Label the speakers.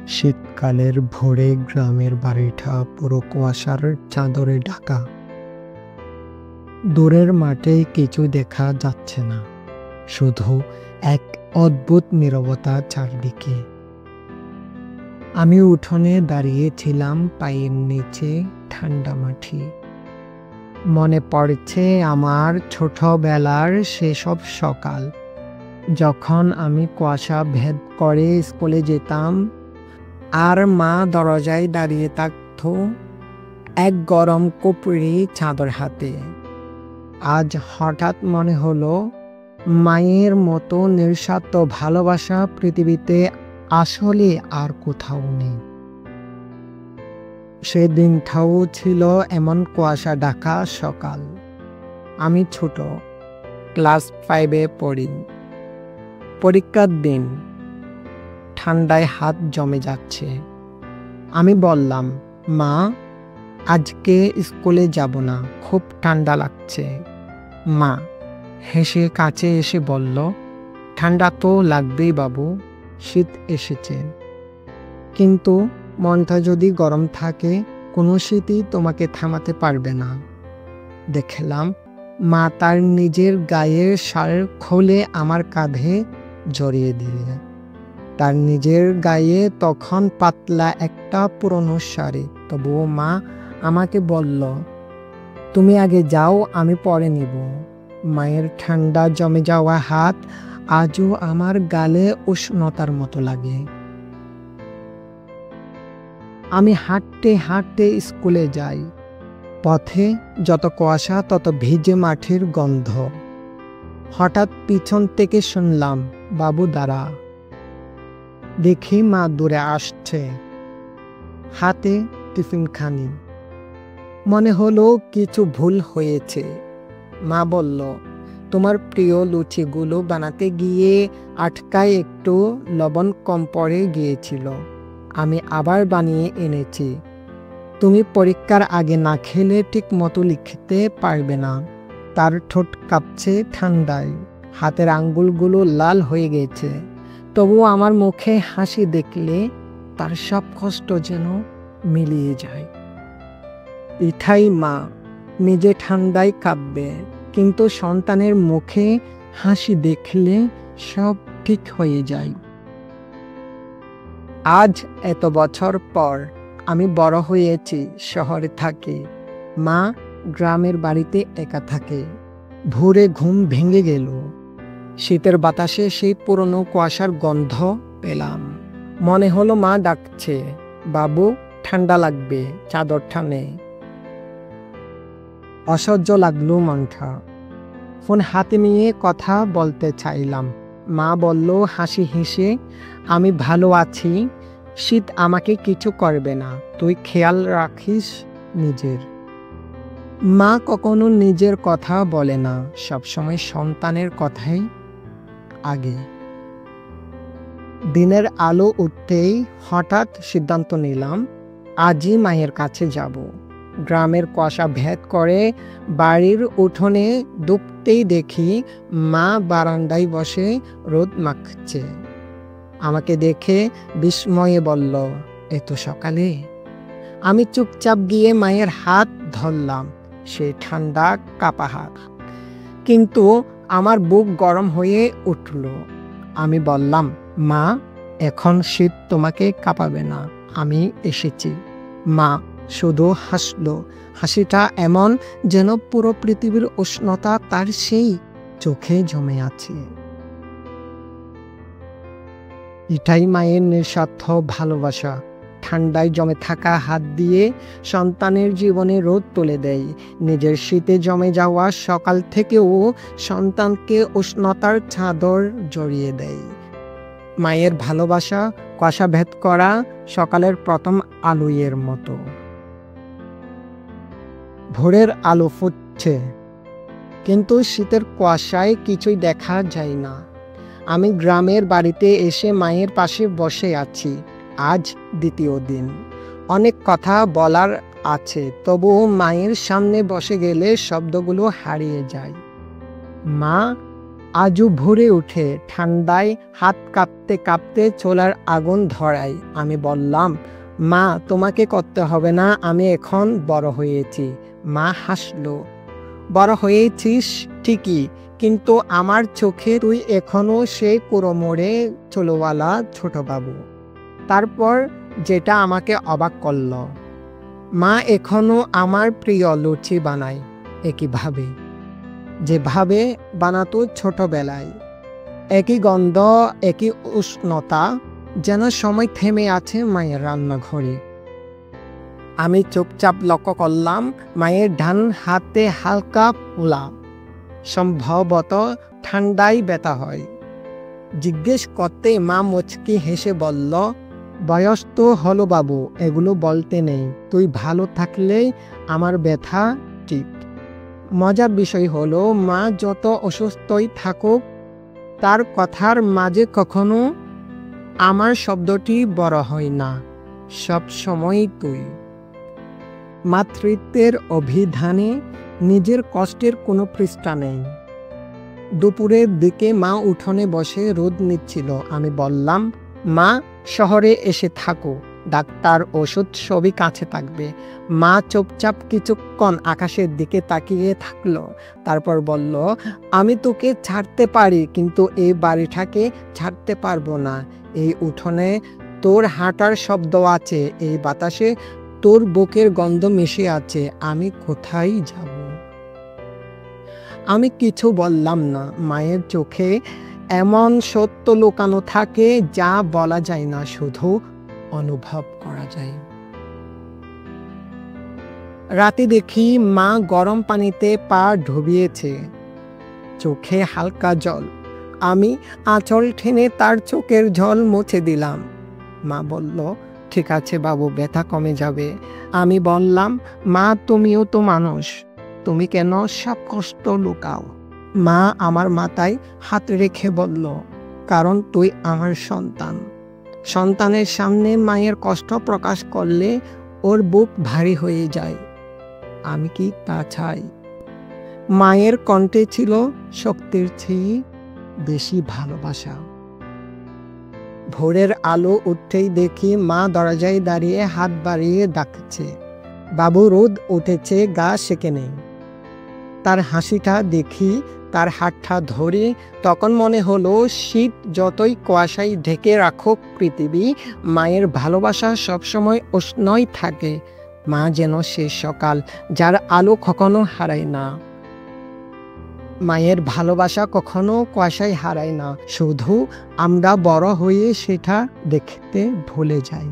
Speaker 1: শীতকালের ভোরে গ্রামের বাড়িটা পুরো কুয়াশার চাদরে ঢাকা। দূরের মাঠে কিছু দেখা যাচ্ছে না, শুধু এক অদ্ভুত নীরবতা চারদিকে। আমি উঠোনে দাঁড়িয়েছিলাম, পায়ের নিচে ঠান্ডা মাটি। মনে পড়ছে আমার ছোটবেলার সেসব সকাল, যখন আমি কুয়াশা ভেদ করে স্কুলে যেতাম আর মা দরজায় দাঁড়িয়ে থাকত এক গরম কপুরি চাদর হাতে। আজ হঠাৎ মনে হলো, মায়ের মতো নিঃস্বার্থ ভালোবাসা পৃথিবীতে আসলে আর কোথাও নেই। সেদিনটাও ছিল এমন কুয়াশা ঢাকা সকাল। আমি ছোট, ক্লাস 5-এ পড়ি। পরীক্ষার দিন, ঠান্ডায় হাত জমে যাচ্ছে। আমি বললাম, মা, আজকে স্কুলে যাব না, খুব ঠান্ডা লাগছে। মা হেসে কাছে এসে বলল, ঠান্ডা তো লাগবেই বাবু, শীত এসেছে। কিন্তু মনটা যদি গরম থাকে, কোনো শীতই তোমাকে থামাতে পারবে না। দেখলাম মা তার নিজের গায়ের শাল খুলে আমার কাঁধে জড়িয়ে দিলে। তার নিজের গায়ে তখন পাতলা একটা পুরনো শাড়ি, তবুও মা আমাকে বলল, তুমি আগে যাও, আমি পরে নিব। মায়ের ঠান্ডা জমে যাওয়া হাত আজও আমার গালে উষ্ণতার মতো লাগে। আমি হাঁটতে হাঁটতে স্কুলে যাই। পথে যত কুয়াশা তত ভিজে মাটির গন্ধ। হঠাৎ পিছন থেকে শুনলাম, বাবু দাঁড়া। দেখি মা দূরে আসছে, হাতে টিফিন খানি। মনে হলো কিছু ভুল হয়েছে। মা বলল, তোমার প্রিয় লুচিগুলো বানাতে গিয়ে আটকায় একটু লবণ কম পড়ে গিয়েছিল, আমি আবার বানিয়ে এনেছি। তুমি পরীক্ষার আগে না খেলে ঠিক মতো লিখতে পারবে না। তার ঠোঁট কাঁপছে ঠান্ডায়, হাতের আঙ্গুলগুলো লাল হয়ে গেছে, তবু আমার মুখে হাসি দেখলে তার সব কষ্ট যেন মিলিয়ে যায়। এটাই মা, নিজে ঠান্ডায় কাঁপবে, কিন্তু সন্তানের মুখে হাসি দেখলে সব ঠিক হয়ে যায়। আজ এত বছর পর আমি বড় হয়েছি, শহরে থাকি। মা গ্রামের বাড়িতে একা থাকে। ভোরে ঘুম ভেঙে গেল, শীতের বাতাসে সেই পুরনো কুয়াশার গন্ধ পেলাম। মনে হলো মা ডাকছে, বাবু ঠান্ডা লাগবে, চাদরটা নে। অসহ্য লাগলো মনটা। ফোন হাতে নিয়ে কথা বলতে চাইলাম। মা বলল হাসি হেসে, আমি ভালো আছি, শীত আমাকে কিছু করবে না, তুই খেয়াল রাখিস নিজের। মা কখনো নিজের কথা বলে না, সবসময় সন্তানের কথাই আগে। দিনের আলো উঠতেই হঠাৎ সিদ্ধান্ত নিলাম, আজই মায়ের কাছে যাব। গ্রামের কুয়াশা ভেদ করে বাড়ির উঠোনে ঢুকতেই দেখি মা বারান্দায় বসে রোদ মাখছে। আমাকে দেখে বিস্ময়ে বলল, এত সকালে? আমি চুপচাপ গিয়ে মায়ের হাত ধরলাম, সে ঠান্ডা কাঁপা হাত। কিন্তু আমার বুক গরম হয়ে উঠল। আমি বললাম, মা, এখন শীত তোমাকে কাঁপাবে না, আমি এসেছি। মা শুধু হাসলো, হাসিটা এমন যেন পুরো পৃথিবীর উষ্ণতা তার সেই চোখে জমে আছে। এটাই মায়ের নিঃস্বার্থ ভালোবাসা, ঠান্ডায় জমে থাকা হাত দিয়ে সন্তানের জীবনে রোদ তুলে দেয়। নিজের শীতে জমে যাওয়া সকাল থেকেও সন্তানকে উষ্ণতার চাদর জড়িয়ে দেয়। মায়ের ভালোবাসা কুয়াশা ভেদ করা সকালের প্রথম আলোয়ের মতো। ভোরের আলো ফুটছে, কিন্তু শীতের কুয়াশায় কিছুই দেখা যায় না। আমি গ্রামের বাড়িতে এসে মায়ের পাশে বসে আছি। আজ দ্বিতীয় দিন। অনেক কথা বলার আছে, তবুও মায়ের সামনে বসে গেলে শব্দগুলো হারিয়ে যায়। মা আজও ভরে উঠে, ঠান্ডায় হাত কাঁপতে কাঁপতে চুলার আগুন ধরাই। আমি বললাম, মা তোমাকে করতে হবে না, আমি এখন বড় হয়েছি। মা হাসলো। বড় হয়েছিস ঠিকই, কিন্তু আমার চোখে তুই এখনো সেই কুড়োমোড়ে চুলওয়ালা ছোট বাবু। তারপর যেটা আমাকে অবাক করল, মা এখনো আমার প্রিয় লুচি বানায় একইভাবে, যেভাবে বানাতো ছোটবেলায়। একই গন্ধ, একই উষ্ণতা, যেন সময় থেমে আছে মায়ের রান্নাঘরে। আমি চুপচাপ লক্ষ্য করলাম মায়ের ডান হাতে হালকা ফোলা, সম্ভবত ঠান্ডায় ব্যথা হয়। জিজ্ঞেস করতে মা মুচকি হেসে বলল, বয়স তো হলো বাবু, এগুলো বলতে নেই, তুই ভালো থাকলেই আমার ব্যথা ঠিক। মজার বিষয় হলো, মা যত অসুস্থই থাকুক, তার কথার মাঝে কখনো আমার শব্দটি বড় হয় না, সব সময়ই তুই। মাতৃত্বের অভিধানে নিজের কষ্টের কোনো পৃষ্ঠা নেই। দুপুরের দিকে মা উঠোনে বসে রোদ নিচ্ছিল। আমি বললাম, মা শহরে এসে থাকো, ডাক্তার ওষুধ সবই কাছে থাকবে। মা চুপচাপ কিছুক্ষণ আকাশের দিকে তাকিয়ে থাকলো, তারপর বলল, আমি তোকে ছাড়তে পারি, কিন্তু এই বাড়িটাকে ছাড়তে পারবো না। এই উঠোনে তোর হাঁটার শব্দ আছে, এই বাতাসে তোর বুকের গন্ধ মিশে আছে, আমি কোথায় যাব? আমি কিছু বললাম না। মায়ের চোখে এমন সত্য লুকানো থাকে যা বলা যায় না, শুধু অনুভব করা যায়। রাতে দেখি মা গরম পানিতে পা ডুবিয়েছে, চোখে হালকা জল। আমি আঁচল টেনে তার চোখের জল মুছে দিলাম। মা বলল, ঠিক আছে বাবু, ব্যথা কমে যাবে। আমি বললাম, মা তুমিও তো মানুষ, তুমি কেন সব কষ্ট লুকাও? মা আমার মাথায় হাত রেখে বলল, কারণ তুই আমার সন্তান। সন্তানের সামনে মায়ের কষ্ট প্রকাশ করলে ওর বুক ভারী হয়ে যায়। আমি কি তা চাই? মায়ের কণ্ঠে ছিল শক্তির চেয়ে বেশি ভালোবাসা। ভোরের আলো উঠতেই দেখি মা দরজায় দাঁড়িয়ে হাত বাড়িয়ে ডাকছে, বাবু রোদ উঠেছে, গা সেকে নেই। তার হাসিটা দেখি, তার হাতটা ধরি, তখন মনে হলো শীত যতই কুয়াশায় ঢেকে রাখুক পৃথিবী, মায়ের ভালোবাসা সবসময় উষ্ণই থাকে। মা যেন শেষ সকাল, যার আলো কখনো হারায় না। মায়ের ভালোবাসা কখনো কুয়াশায় হারায় না, শুধু আমরা বড় হয়ে সেটা দেখতে ভুলে যাই।